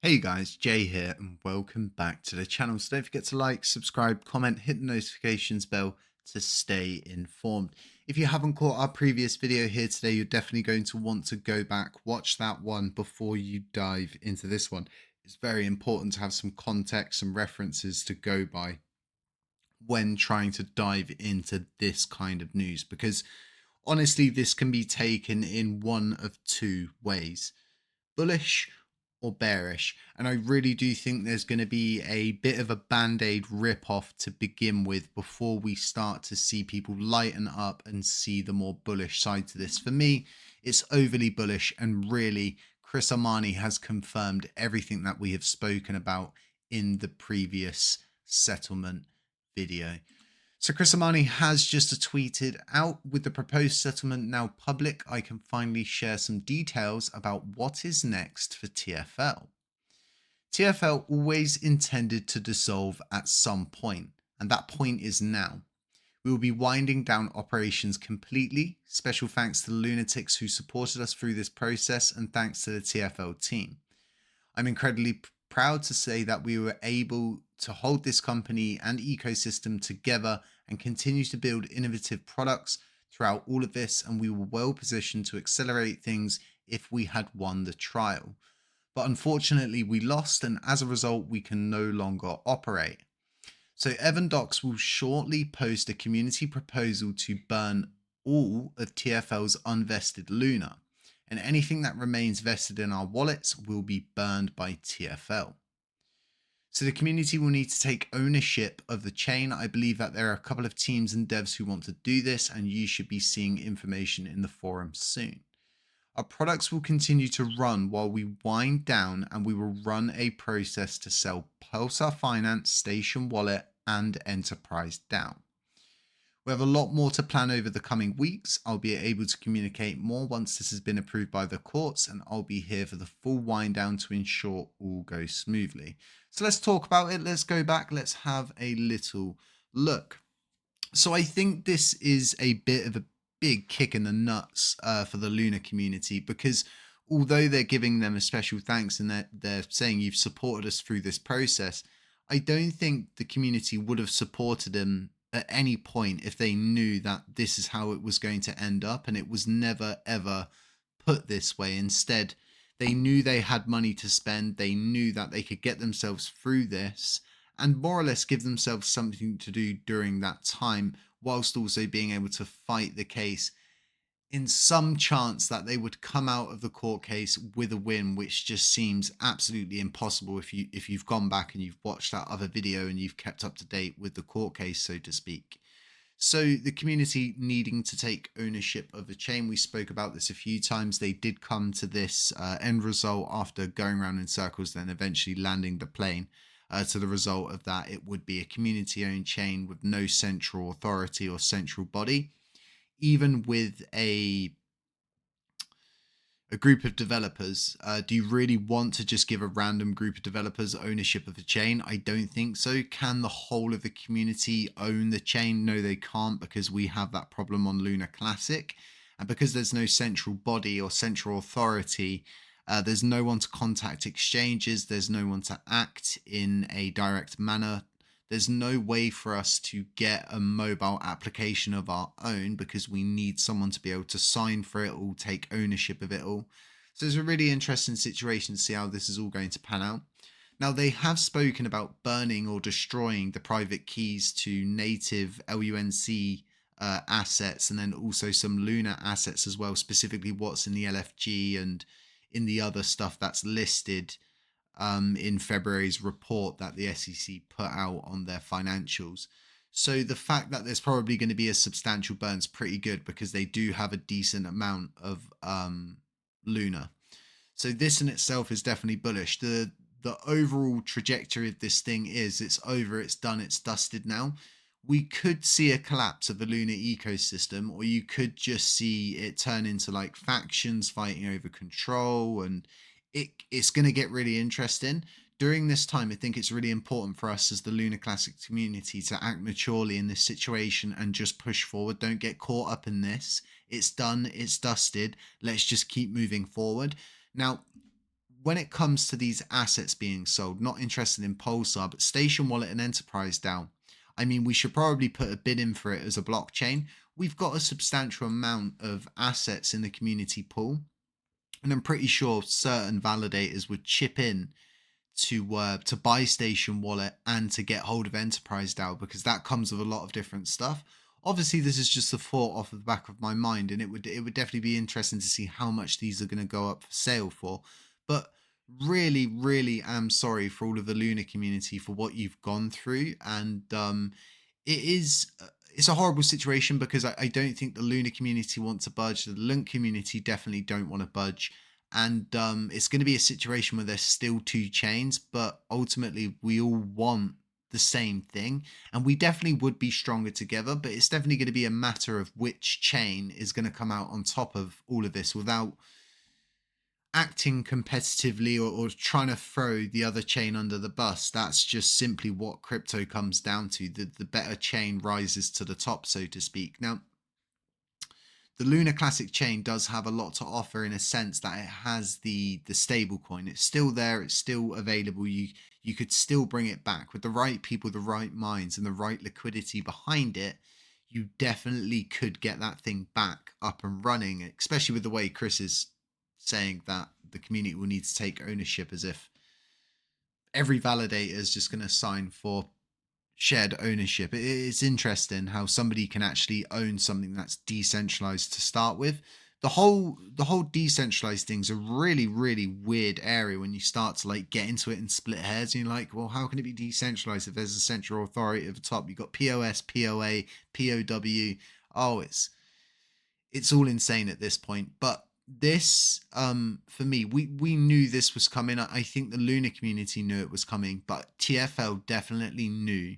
Hey guys, Jay here and welcome back to the channel. So don't forget to like, subscribe, comment, hit the notifications bell to stay informed. If you haven't caught our previous video here today, you're definitely going to want to go back, watch that one before you dive into this one. It's very important to have some context, some references to go by when trying to dive into this kind of news, because honestly, this can be taken in one of two ways: bullish or bearish. And I really do think there's going to be a bit of a band-aid rip-off to begin with before we start to see people lighten up and see the more bullish side to this. For me, it's overly bullish, and really Chris Armani has confirmed everything that we have spoken about in the previous settlement video. So Chris Armani has just tweeted out, with the proposed settlement now public, I can finally share some details about what is next for TFL. TFL always intended to dissolve at some point, and that point is now. We will be winding down operations completely. Special thanks to the lunatics who supported us through this process, and thanks to the TFL team. I'm incredibly proud to say that we were able to hold this company and ecosystem together and continue to build innovative products throughout all of this, and we were well positioned to accelerate things if we had won the trial. But unfortunately, we lost, and as a result, we can no longer operate. So Evan Docs will shortly post a community proposal to burn all of TFL's unvested Luna, and anything that remains vested in our wallets will be burned by TFL. So the community will need to take ownership of the chain. I believe that there are a couple of teams and devs who want to do this, and you should be seeing information in the forum soon. Our products will continue to run while we wind down, and we will run a process to sell Pulsar Finance, Station Wallet, and Enterprise DAO. We have a lot more to plan over the coming weeks. I'll be able to communicate more once this has been approved by the courts, and I'll be here for the full wind down to ensure all goes smoothly. So let's talk about it. Let's go back. Let's have a little look. So I think this is a bit of a big kick in the nuts for the Luna community, because although they're giving them a special thanks and they're saying you've supported us through this process, I don't think the community would have supported them at any point if they knew that this is how it was going to end up, and it was never ever put this way. Instead, they knew they had money to spend, they knew that they could get themselves through this and more or less give themselves something to do during that time, whilst also being able to fight the case in some chance that they would come out of the court case with a win, which just seems absolutely impossible if you've gone back and you've watched that other video and you've kept up to date with the court case, so to speak. So the community needing to take ownership of the chain, we spoke about this a few times. They did come to this end result after going around in circles, then eventually landing the plane to the result of that it would be a community-owned chain with no central authority or central body. Even with a group of developers, do you really want to just give a random group of developers ownership of the chain? I don't think so. Can the whole of the community own the chain? No, they can't, because we have that problem on Luna Classic, and because there's no central body or central authority, there's no one to contact exchanges, there's no one to act in a direct manner. There's no way for us to get a mobile application of our own, because we need someone to be able to sign for it all, take ownership of it all. So it's a really interesting situation to see how this is all going to pan out. Now, they have spoken about burning or destroying the private keys to native LUNC assets, and then also some Luna assets as well, specifically what's in the LFG and in the other stuff that's listed in February's report that the SEC put out on their financials. So the fact that there's probably going to be a substantial burn is pretty good, because they do have a decent amount of Luna. So this in itself is definitely bullish. The overall trajectory of this thing is it's over, it's done, it's dusted now. We could see a collapse of the Luna ecosystem, or you could just see it turn into like factions fighting over control, and it's going to get really interesting. During this time, I think it's really important for us as the Luna Classic community to act maturely in this situation and just push forward. Don't get caught up in this. It's done, it's dusted. Let's just keep moving forward. Now, when it comes to these assets being sold, not interested in Pulsar, but Station Wallet and Enterprise DAO, I mean, we should probably put a bid in for it as a blockchain. We've got a substantial amount of assets in the community pool, and I'm pretty sure certain validators would chip in to buy Station Wallet and to get hold of Enterprise DAO, because that comes with a lot of different stuff. Obviously, this is just a thought off the back of my mind, and it would definitely be interesting to see how much these are going to go up for sale for. But really am sorry for all of the Luna community for what you've gone through, and it is it's a horrible situation, because I don't think the Luna community want to budge. The LUNC community definitely don't want to budge, and it's going to be a situation where there's still two chains, but ultimately we all want the same thing, and we definitely would be stronger together. But it's definitely going to be a matter of which chain is going to come out on top of all of this without acting competitively, or trying to throw the other chain under the bus. That's just simply what crypto comes down to. The better chain rises to the top, so to speak. Now, the Luna Classic chain does have a lot to offer, in a sense that it has the stable coin. It's still there, it's still available. You could still bring it back with the right people, the right minds, and the right liquidity behind it. You definitely could get that thing back up and running, especially with the way Chris is saying that the community will need to take ownership, as if every validator is just going to sign for shared ownership. It's interesting how somebody can actually own something that's decentralized to start with. The whole decentralized thing's a really weird area when you start to like get into it and split hairs, and you're like, well, how can it be decentralized if there's a central authority at the top? You've got POS, POA, POW. Oh, it's all insane at this point. But this, for me, we knew this was coming. I think the Luna community knew it was coming, but TFL definitely knew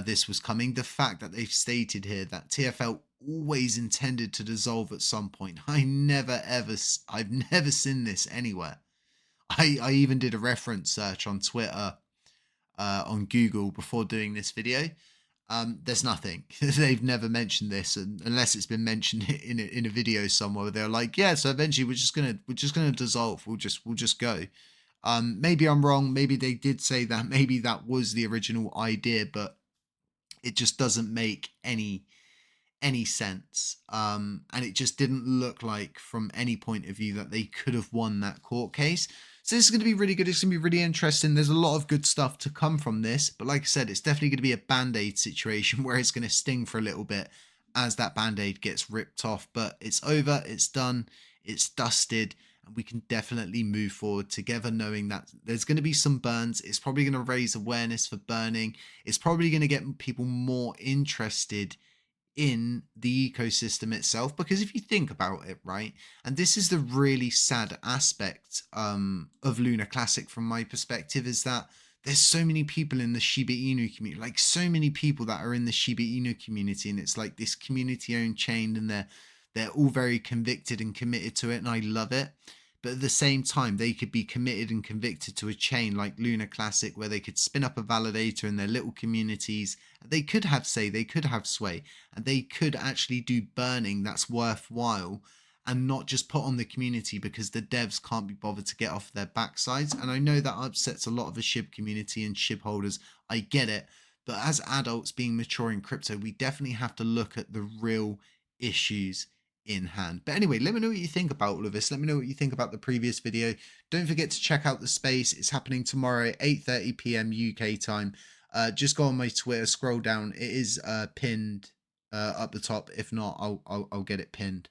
this was coming. The fact that they've stated here that TFL always intended to dissolve at some point, I've never seen this anywhere. I even did a reference search on Twitter, on Google before doing this video. There's nothing. They've never mentioned this, unless it's been mentioned in a video somewhere where they're like, yeah, so eventually we're just gonna dissolve. We'll just go. Maybe I'm wrong. Maybe they did say that. Maybe that was the original idea, but it just doesn't make any sense. And it just didn't look like, from any point of view, that they could have won that court case. So this is going to be really good. It's going to be really interesting. There's a lot of good stuff to come from this. But like I said, it's definitely going to be a band-aid situation where it's going to sting for a little bit as that band-aid gets ripped off. But it's over. It's done. It's dusted. And we can definitely move forward together, knowing that there's going to be some burns. It's probably going to raise awareness for burning. It's probably going to get people more interested in the ecosystem itself, because if you think about it, right, and this is the really sad aspect of Luna Classic from my perspective, is that there's so many people in the Shiba Inu community, like so many people that are in the Shiba Inu community, and it's like this community owned chain, and they're all very convicted and committed to it, and I love it. But at the same time, they could be committed and convicted to a chain like Luna Classic, where they could spin up a validator in their little communities. They could have say, they could have sway, and they could actually do burning that's worthwhile, and not just put on the community because the devs can't be bothered to get off their backsides. And I know that upsets a lot of the SHIB community and SHIB holders. I get it. But as adults being mature in crypto, we definitely have to look at the real issues in hand. But anyway, let me know what you think about all of this. Let me know what you think about the previous video. Don't forget to check out the space. It's happening tomorrow at 8:30 p.m. UK time. Just go on my Twitter, scroll down. It is pinned up the top. If not, I'll get it pinned.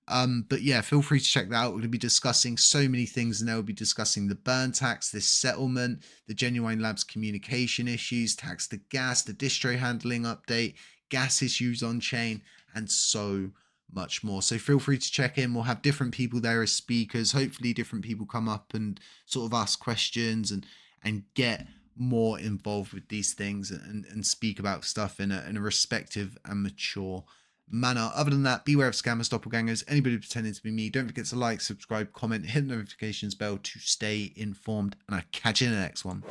But yeah, feel free to check that out. We're going to be discussing so many things, and we'll be discussing the burn tax, this settlement, the Genuine Labs communication issues, tax to gas, the distro handling update, gas issues on chain, and so much more. So feel free to check in. We'll have different people there as speakers. Hopefully different people come up and sort of ask questions and get more involved with these things, and speak about stuff in a respective and mature manner. Other than that, beware of scammers, doppelgangers, anybody pretending to be me. Don't forget to like, subscribe, comment, hit the notifications bell to stay informed, and I'll catch you in the next one.